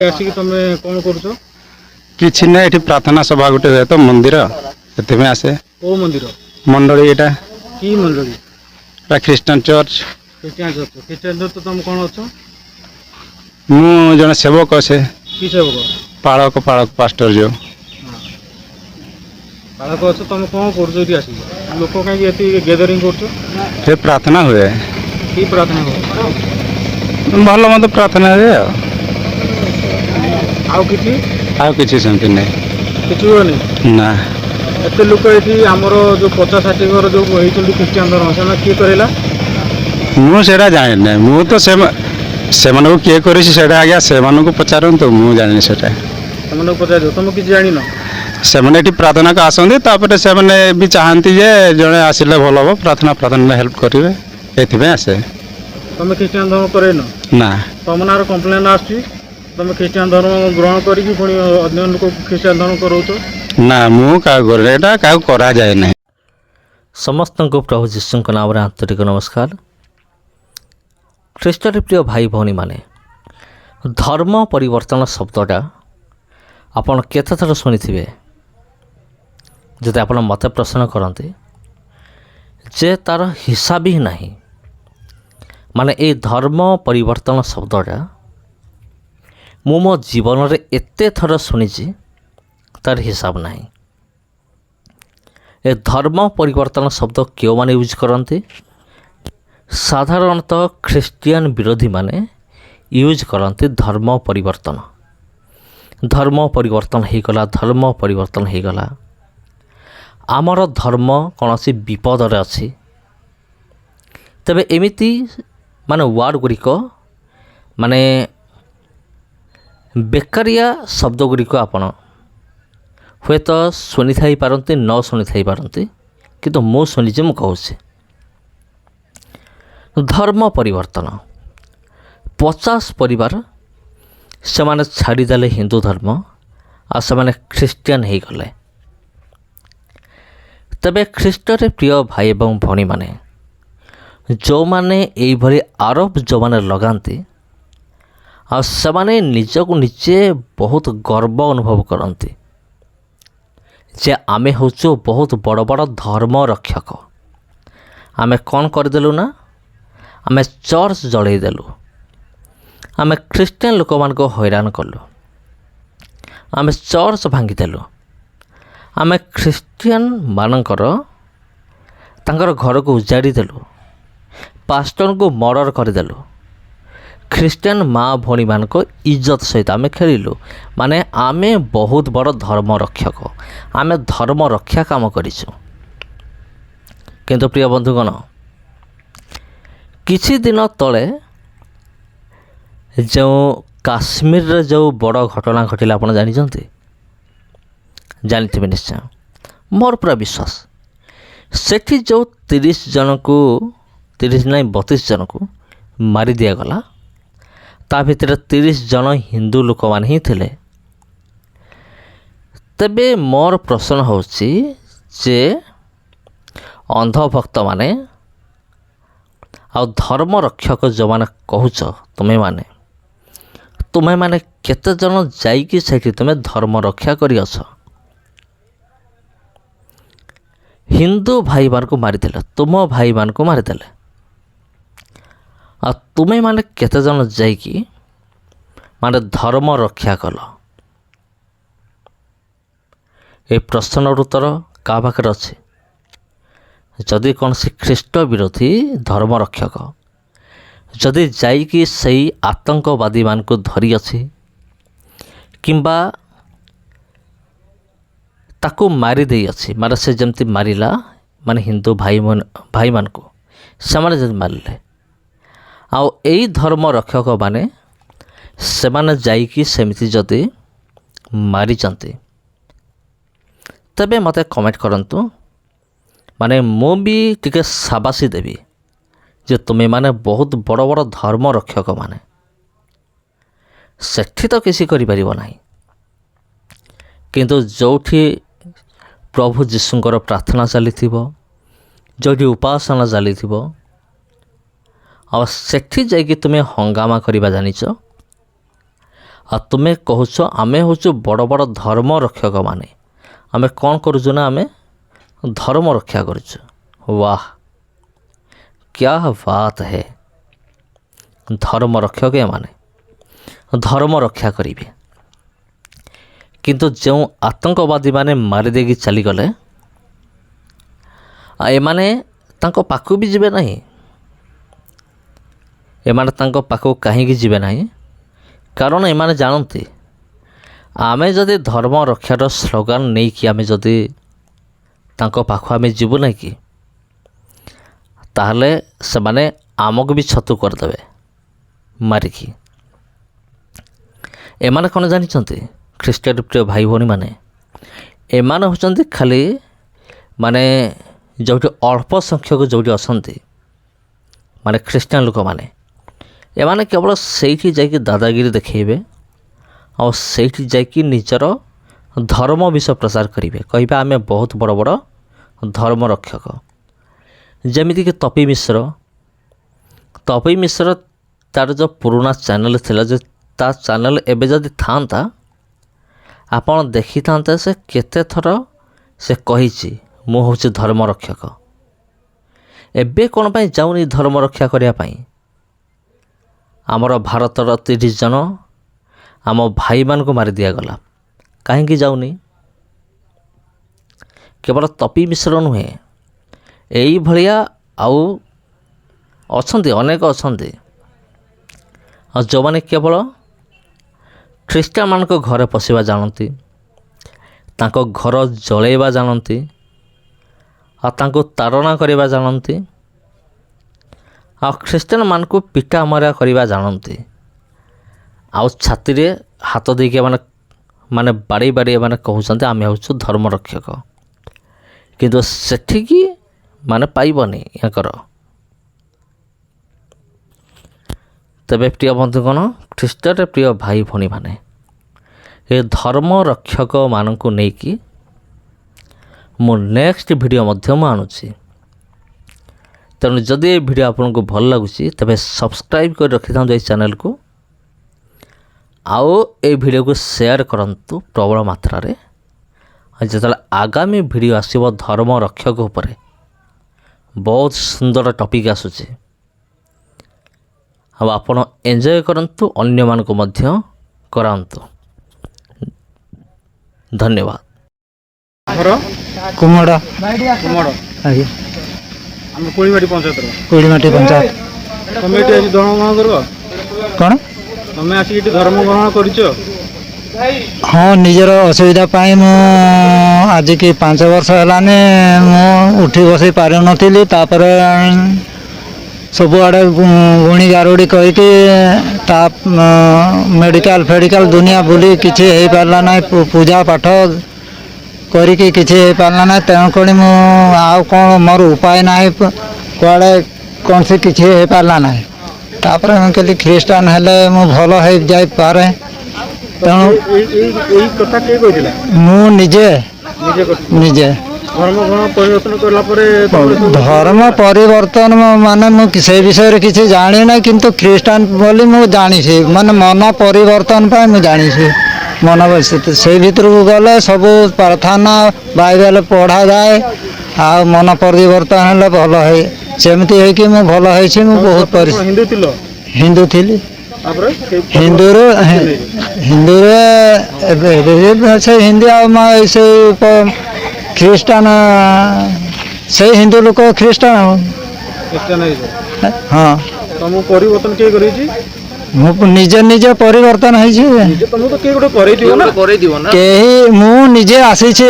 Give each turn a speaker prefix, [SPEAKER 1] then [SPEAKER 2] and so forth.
[SPEAKER 1] ଆସିକି ତମେ କ'ଣ କରୁଛ?
[SPEAKER 2] କିଛି ନାହିଁ, ଏଠି ପ୍ରାର୍ଥନା ସଭା ଗୋଟେ ହୁଏ ତ ମନ୍ଦିର, ସେଥିପାଇଁ ଆସେ।
[SPEAKER 1] କୋଉ ମନ୍ଦିର?
[SPEAKER 2] ମଣ୍ଡଳୀ ଏଇଟା
[SPEAKER 1] କି ମଣ୍ଡଳୀ?
[SPEAKER 2] ଏଇଟା Christian church.
[SPEAKER 1] Christian church. Christian church ତମେ କ'ଣ ଅଛ?
[SPEAKER 2] ମୁଁ ଜଣେ ସେବକ ଅଛେ,
[SPEAKER 1] କି ସେବକ?
[SPEAKER 2] ପାଳକ ପାଷ୍ଟର ଯୋଉ।
[SPEAKER 1] ପାଳକ ଅଛ, ତମେ କ'ଣ କରୁଛ ଏଠି ଆସିକି? ଲୋକ କାହିଁକି ଏଠି ଗ୍ୟାଦରିଂ କରୁଛ?
[SPEAKER 2] ସେ ପ୍ରାର୍ଥନା ହୁଏ,
[SPEAKER 1] କି ପ୍ରାର୍ଥନା କରୁଛ?
[SPEAKER 2] ଭଲ ମନ୍ଦ ପ୍ରାର୍ଥନା ହୁଏ ଆଉ
[SPEAKER 1] ଆଉ କିଛି
[SPEAKER 2] ଆଉ କିଛି ସେମିତି ନାହିଁ।
[SPEAKER 1] କିଛି ହୁଏନି?
[SPEAKER 2] ନା,
[SPEAKER 1] ଏତେ ଲୋକ ଏଠି ଆମର ଯୋଉ 50-60 ଘର ଯୋଉ ହେଇଛନ୍ତି ଖ୍ରୀଷ୍ଟିଆନ ଧର୍ମ, ସେମାନେ କିଏ କହିଲା?
[SPEAKER 2] ମୁଁ ସେଇଟା ଜାଣିନି। ମୁଁ ତ ସେମାନଙ୍କୁ କିଏ କରିଛି ସେଇଟା ଆଜ୍ଞା ସେମାନଙ୍କୁ ପଚାରନ୍ତୁ, ମୁଁ ଜାଣିନି ସେଇଟା।
[SPEAKER 1] ସେମାନଙ୍କୁ ପଚାରିବ, ତମେ କିଛି ଜାଣିନ?
[SPEAKER 2] ସେମାନେ ଏଠି ପ୍ରାର୍ଥନାକୁ ଆସନ୍ତି, ତାପରେ ସେମାନେ ବି ଚାହାନ୍ତି ଯେ ଜଣେ ଆସିଲେ ଭଲ ହେବ, ପ୍ରାର୍ଥନା ହେଲ୍ପ କରିବେ, ଏଥିପାଇଁ ଆସେ।
[SPEAKER 1] ତମେ ଖ୍ରୀଷ୍ଟିଆନ ଧର୍ମ କରେଇନ?
[SPEAKER 2] ନା,
[SPEAKER 1] ତମ ନାଁର କମ୍ପ୍ଲେନ୍ ଆସୁଛି, ତମେ ଖ୍ରୀଷ୍ଟିଆନ ଧର୍ମ ଗ୍ରହଣ କରିକି ପୁଣି ଅନ୍ୟ ଲୋକ ଖ୍ରୀଷ୍ଟିଆନ ଧର୍ମ କରଉଛ।
[SPEAKER 2] ନା, ମୁଁ କାହାକୁ କରେ, ଏଇଟା କାହାକୁ କରାଯାଏ ନାହିଁ।
[SPEAKER 3] ସମସ୍ତଙ୍କୁ ପ୍ରଭୁ ଯୀଶୁଙ୍କ ନାମରେ ଆନ୍ତରିକ ନମସ୍କାର। ଖ୍ରୀଷ୍ଟରେ ପ୍ରିୟ ଭାଇ ଭଉଣୀମାନେ, ଧର୍ମ ପରିବର୍ତ୍ତନ ଶବ୍ଦଟା ଆପଣ କେତେଥର ଶୁଣିଥିବେ? ଯଦି ଆପଣ ମୋତେ ପ୍ରଶ୍ନ କରନ୍ତି ଯେ ତା'ର ହିସାବ ହିଁ ନାହିଁ, ମାନେ ଏଇ ଧର୍ମ ପରିବର୍ତ୍ତନ ଶବ୍ଦଟା ମୁଁ ମୋ ଜୀବନରେ ଏତେ ଥର ଶୁଣିଛି ତା'ର ହିସାବ ନାହିଁ। ଏ ଧର୍ମ ପରିବର୍ତ୍ତନ ଶବ୍ଦ କେଉଁମାନେ ୟୁଜ୍ କରନ୍ତି? ସାଧାରଣତଃ ଖ୍ରୀଷ୍ଟିଆନ ବିରୋଧୀମାନେ ୟୁଜ୍ କରନ୍ତି ଧର୍ମ ପରିବର୍ତ୍ତନ। ଧର୍ମ ପରିବର୍ତ୍ତନ ହେଇଗଲା। ଆମର ଧର୍ମ କୌଣସି ବିପଦରେ ଅଛି। ତେବେ ଏମିତି ୱାର୍ଡ଼ ଗୁଡ଼ିକ, ବେକାରିଆ ଶବ୍ଦ ଗୁଡ଼ିକ ଆପଣ ହୁଏତ ଶୁଣିଥାଇପାରନ୍ତି, ନ ଶୁଣିଥାଇପାରନ୍ତି, କିନ୍ତୁ ମୁଁ ଶୁଣିଛି, ମୁଁ କହୁଛି। ଧର୍ମ ପରିବର୍ତ୍ତନ 50 ପରିବାର ସେମାନେ ଛାଡ଼ିଦେଲେ ହିନ୍ଦୁ ଧର୍ମ, ଆଉ ସେମାନେ ଖ୍ରୀଷ୍ଟିଆନ ହେଇଗଲେ। ତେବେ ଖ୍ରୀଷ୍ଟରେ ପ୍ରିୟ ଭାଇ ଏବଂ ଭଉଣୀମାନେ, ଯେଉଁମାନେ ଏଇଭଳି ଆରୋପ ଯେଉଁମାନେ ଲଗାନ୍ତି, ଆଉ ସେମାନେ ନିଜକୁ ନିଜେ ବହୁତ ଗର୍ବ ଅନୁଭବ କରନ୍ତି ଯେ ଆମେ ହେଉଛୁ ବହୁତ ବଡ଼ ବଡ଼ ଧର୍ମ ରକ୍ଷକ। ଆମେ କ'ଣ କରିଦେଲୁ ନା, ଆମେ ଚର୍ଚ୍ଚ ଜଳେଇଦେଲୁ, ଆମେ ଖ୍ରୀଷ୍ଟିଆନ ଲୋକମାନଙ୍କୁ ହଇରାଣ କଲୁ, ଆମେ ଚର୍ଚ୍ଚ ଭାଙ୍ଗିଦେଲୁ, ଆମେ ଖ୍ରୀଷ୍ଟିଆନମାନଙ୍କର ତାଙ୍କର ଘରକୁ ଉଜାଡ଼ି ଦେଲୁ, ପାଷ୍ଟରଙ୍କୁ ମର୍ଡ଼ର କରିଦେଲୁ, ଖ୍ରୀଷ୍ଟିଆନ ମା ଭଉଣୀମାନଙ୍କ ଇଜ୍ଜତ ସହିତ ଆମେ ଖେଳିଲୁ। ମାନେ ଆମେ ବହୁତ ବଡ଼ ଧର୍ମ ରକ୍ଷକ, ଆମେ ଧର୍ମ ରକ୍ଷା କାମ କରିଛୁ। କିନ୍ତୁ ପ୍ରିୟ ବନ୍ଧୁଗଣ, କିଛି ଦିନ ତଳେ ଯେଉଁ କାଶ୍ମୀରରେ ଯେଉଁ ବଡ଼ ଘଟଣା ଘଟିଲା ଆପଣ ଜାଣିଛନ୍ତି? ଜାଣିଥିବେ ନିଶ୍ଚୟ, ମୋର ପୁରା ବିଶ୍ୱାସ। ସେଠି ଯେଉଁ 32 ଜଣଙ୍କୁ ମାରି ଦିଆଗଲା, ତା ଭିତରେ 30 ଜଣ ହିନ୍ଦୁ ଲୋକମାନେ ହିଁ ଥିଲେ। ତେବେ ମୋର ପ୍ରଶ୍ନ ହେଉଛି ଯେ ଅନ୍ଧଭକ୍ତମାନେ ଆଉ ଧର୍ମ ରକ୍ଷକ ଯେଉଁମାନେ କହୁଛ, ତୁମେମାନେ କେତେଜଣ ଯାଇକି ସେଠି ତୁମେ ଧର୍ମ ରକ୍ଷା କରିଅଛ? ହିନ୍ଦୁ ଭାଇମାନଙ୍କୁ ମାରିଦେଲେ, ତୁମ ଭାଇମାନଙ୍କୁ ମାରିଦେଲେ, ଆଉ ତୁମେମାନେ କେତେଜଣ ଯାଇକି ଧର୍ମ ରକ୍ଷା କଲ? ଏ ପ୍ରଶ୍ନର ଉତ୍ତର କାହା ପାଖରେ ଅଛି? ଯଦି କୌଣସି ଖ୍ରୀଷ୍ଟ ବିରୋଧୀ ଧର୍ମ ରକ୍ଷକ ଯଦି ଯାଇକି ସେଇ ଆତଙ୍କବାଦୀମାନଙ୍କୁ ଧରିଅଛି କିମ୍ବା ତାକୁ ମାରି ଦେଇଅଛି, ସେ ଯେମିତି ମାରିଲା ହିନ୍ଦୁ ଭାଇମାନଙ୍କୁ ସେମାନେ ଯେମିତି ମାରିଲେ, ଆଉ ଏଇ ଧର୍ମ ରକ୍ଷକମାନେ ସେମାନେ ଯାଇକି ସେମିତି ଯଦି ମାରିଛନ୍ତି, ତେବେ ମୋତେ କମେଣ୍ଟ କରନ୍ତୁ। ମୁଁ ବି ଟିକେ ସାବାସୀ ଦେବି ଯେ ତୁମେମାନେ ବହୁତ ବଡ଼ ବଡ଼ ଧର୍ମ ରକ୍ଷକମାନେ। ସେଠି ତ କିଛି କରିପାରିବ ନାହିଁ, କିନ୍ତୁ ଯେଉଁଠି ପ୍ରଭୁ ଯୀଶୁଙ୍କର ପ୍ରାର୍ଥନା ଚାଲିଥିବ, ଯେଉଁଠି ଉପାସନା ଚାଲିଥିବ, ଆଉ ସେଠି ଯାଇକି ତୁମେ ହଙ୍ଗାମା କରିବା ଜାଣିଛ? ଆଉ ତୁମେ କହୁଛ ଆମେ ହେଉଛୁ ବଡ଼ ବଡ଼ ଧର୍ମ ରକ୍ଷକ ମାନେ, ଆମେ କ'ଣ କରୁଛୁ ନା ଆମେ ଧର୍ମ ରକ୍ଷା କରୁଛୁ। वाह क्या बात है। ଧର୍ମ ରକ୍ଷକ ଏମାନେ ଧର୍ମ ରକ୍ଷା କରିବେ, କିନ୍ତୁ ଯେଉଁ ଆତଙ୍କବାଦୀମାନେ ମାରିଦେଇକି ଚାଲିଗଲେ ଏମାନେ ତାଙ୍କ ପାଖକୁ ବି ଯିବେ ନାହିଁ। ଏମାନେ ତାଙ୍କ ପାଖକୁ କାହିଁକି ଯିବେ ନାହିଁ? କାରଣ ଏମାନେ ଜାଣନ୍ତି ଆମେ ଯଦି ଧର୍ମ ରକ୍ଷାର ସ୍ଲୋଗାନ ନେଇକି ଆମେ ଯଦି ତାଙ୍କ ପାଖକୁ ଆମେ ଯିବୁ ନାହିଁ କି, ତାହେଲେ ସେମାନେ ଆମକୁ ବି ଛତୁ କରିଦେବେ ମାରିକି। ଏମାନେ କ'ଣ ଜାଣିଛନ୍ତି ଖ୍ରୀଷ୍ଟିଆନ ପ୍ରିୟ ଭାଇ ଭଉଣୀମାନେ, ଏମାନେ ହେଉଛନ୍ତି ଖାଲି ମାନେ ଯେଉଁଠି ଅଳ୍ପ ସଂଖ୍ୟକ ଯେଉଁଠି ଅଛନ୍ତି ମାନେ ଖ୍ରୀଷ୍ଟିଆନ ଲୋକମାନେ, ଏମାନେ କେବଳ ସେଇଠି ଯାଇକି ଦାଦାଗିରି ଦେଖାଇବେ ଆଉ ସେଇଠି ଯାଇକି ନିଜର ଧର୍ମ ବିଷୟ ପ୍ରଚାର କରିବେ, କହିବେ ଆମେ ବହୁତ ବଡ଼ ବଡ଼ ଧର୍ମ ରକ୍ଷକ। ଯେମିତିକି ତପୀ ମିଶ୍ର ତା'ର ଯେଉଁ ପୁରୁଣା ଚ୍ୟାନେଲ୍ ଥିଲା, ଯେ ତା ଚ୍ୟାନେଲ୍ ଏବେ ଯଦି ଥାଆନ୍ତା ଆପଣ ଦେଖିଥାନ୍ତେ ସେ କେତେ ଥର ସେ କହିଛି ମୁଁ ହେଉଛି ଧର୍ମ ରକ୍ଷକ। ଏବେ କ'ଣ ପାଇଁ ଯାଉନି ଧର୍ମ ରକ୍ଷା କରିବା ପାଇଁ? ଆମର ଭାରତର 30 ଜଣ ଆମ ଭାଇମାନଙ୍କୁ ମାରି ଦିଆଗଲା, କାହିଁକି ଯାଉନି? କେବଳ ତପୀ ମିଶ୍ର ନୁହେଁ, ଏଇଭଳିଆ ଆଉ ଅଛନ୍ତି, ଅନେକ ଅଛନ୍ତି, ଆଉ ଯେଉଁମାନେ କେବଳ ଖ୍ରୀଷ୍ଟିଆନମାନଙ୍କ ଘରେ ପଶିବା ଜାଣନ୍ତି, ତାଙ୍କ ଘର ଜଳେଇବା ଜାଣନ୍ତି, ଆଉ ତାଙ୍କୁ ତାଡ଼ନା କରିବା ଜାଣନ୍ତି, ଆଉ ଖ୍ରୀଷ୍ଟିଆନମାନଙ୍କୁ ପିଟା ମରା କରିବା ଜାଣନ୍ତି, ଆଉ ଛାତିରେ ହାତ ଦେଇକି ମାନେ ବାଡ଼େଇ ବାଡ଼େଇ ଏମାନେ କହୁଛନ୍ତି ଆମେ ହେଉଛୁ ଧର୍ମ ରକ୍ଷକ। କିନ୍ତୁ ସେଠିକି ମାନେ ପାଇବନି ୟାଙ୍କର। ତେବେ ପ୍ରିୟ ବନ୍ଧୁଗଣ, ଖ୍ରୀଷ୍ଟରେ ପ୍ରିୟ ଭାଇ ଭଉଣୀମାନେ, ଏ ଧର୍ମ ରକ୍ଷକମାନଙ୍କୁ ନେଇକି ମୁଁ ନେକ୍ସଟ ଭିଡ଼ିଓ ମଧ୍ୟ ମୁଁ ଆଣୁଛି। ତେଣୁ ଯଦି ଏ ଭିଡ଼ିଓ ଆପଣଙ୍କୁ ଭଲ ଲାଗୁଛି ତେବେ ସବସ୍କ୍ରାଇବ୍ କରି ରଖିଥାନ୍ତୁ ଏଇ ଚ୍ୟାନେଲକୁ, ଆଉ ଏ ଭିଡ଼ିଓକୁ ସେୟାର କରନ୍ତୁ ପ୍ରବଳ ମାତ୍ରାରେ। ଆଉ ଯେତେବେଳେ ଆଗାମୀ ଭିଡ଼ିଓ ଆସିବ ଧର୍ମ ରକ୍ଷକ ଉପରେ, ବହୁତ ସୁନ୍ଦର ଟପିକ୍ ଆସୁଛି, ଆଉ ଆପଣ ଏନ୍ଜୟ କରନ୍ତୁ, ଅନ୍ୟମାନଙ୍କୁ ମଧ୍ୟ କରାନ୍ତୁ। ଧନ୍ୟବାଦ।
[SPEAKER 1] ଘର
[SPEAKER 4] କୁମଡ଼
[SPEAKER 1] କୁମଡ଼,
[SPEAKER 4] ଆଜ୍ଞା,
[SPEAKER 1] ଆମେ କୋଳିମାଟି ପଞ୍ଚାୟତର।
[SPEAKER 4] କୋଳିମାଟି ପଞ୍ଚାୟତ।
[SPEAKER 1] ତମେ ଏଠି ଆଜି ଧର୍ମ ଗ୍ରହଣ କରିବ?
[SPEAKER 4] କ'ଣ?
[SPEAKER 1] ତମେ ଆସିକି ଏଠି ଧର୍ମ ଗ୍ରହଣ କରିଛ?
[SPEAKER 4] ହଁ, ନିଜର ଅସୁବିଧା ପାଇଁ ମୁଁ ଆଜିକି 5 ବର୍ଷ ହେଲାନି ମୁଁ ଉଠି ବସି ପାରୁନଥିଲି। ତାପରେ ସବୁଆଡ଼େ ଗୁଣି ଗାରୁଡ଼ି କରିକି ତା ମେଡ଼ିକାଲ ଫେଡ଼ିକାଲ ଦୁନିଆ ବୁଲି କିଛି ହେଇପାରିଲା ନାହିଁ, ପୂଜା ପାଠ କରିକି କିଛି ହେଇପାରିଲା ନାହିଁ। ତେଣୁକରି ମୁଁ ଆଉ କ'ଣ, ମୋର ଉପାୟ ନାହିଁ, କୁଆଡ଼େ କୌଣସି କିଛି ହେଇପାରିଲା ନାହିଁ। ତାପରେ ମୁଁ କହିଲି ଖ୍ରୀଷ୍ଟିଆନ ହେଲେ ମୁଁ ଭଲ ହେଇଯାଇପାରେ। ତେଣୁ
[SPEAKER 1] ଏଇ କଥା କିଏ କହିଥିଲା?
[SPEAKER 4] ମୁଁ ନିଜେ
[SPEAKER 1] ନିଜେ ଧର୍ମ ଗ୍ରହଣ ପରିବର୍ତ୍ତନ କଲା ପରେ
[SPEAKER 4] ଧର୍ମ ପରିବର୍ତ୍ତନ ମାନେ ମୁଁ ସେ ବିଷୟରେ କିଛି ଜାଣିନାହିଁ, କିନ୍ତୁ ଖ୍ରୀଷ୍ଟିଆନ ବୋଲି ମୁଁ ଜାଣିଛି, ମାନେ ମନ ପରିବର୍ତ୍ତନ ପାଇଁ ମୁଁ ଜାଣିଛି। ମନ ସେଇ ଭିତରକୁ ଗଲେ ସବୁ ପ୍ରାର୍ଥନା ବାଇବେଲ ପଢ଼ାଯାଏ, ଆଉ ମନ ପରିବର୍ତ୍ତନ ହେଲେ ଭଲ ହେଇ ସେମିତି ହେଇକି ମୁଁ ଭଲ ହେଇଛି। ମୁଁ ବହୁତ
[SPEAKER 1] ହିନ୍ଦୁ ଥିଲ?
[SPEAKER 4] ହିନ୍ଦୁ ଥିଲି।
[SPEAKER 1] ହିନ୍ଦୁରେ
[SPEAKER 4] ହିନ୍ଦୁରେ ସେ ହିନ୍ଦୁ ଆଉ ସେଇ ଖ୍ରୀଷ୍ଟିଆନ, ସେଇ ହିନ୍ଦୁ ଲୋକ ଖ୍ରୀଷ୍ଟିଆନ। ହଁ,
[SPEAKER 1] ତମକୁ ପରିବର୍ତ୍ତନ କିଏ କରିଛି?
[SPEAKER 4] ମୁଁ ନିଜେ ପରିବର୍ତ୍ତନ ହେଇଛି।
[SPEAKER 1] ତମକୁ ତ କିଏ ଗୋଟେ କରେଇଥିବ ନା?
[SPEAKER 4] କେହି, ମୁଁ ନିଜେ ଆସିଛି।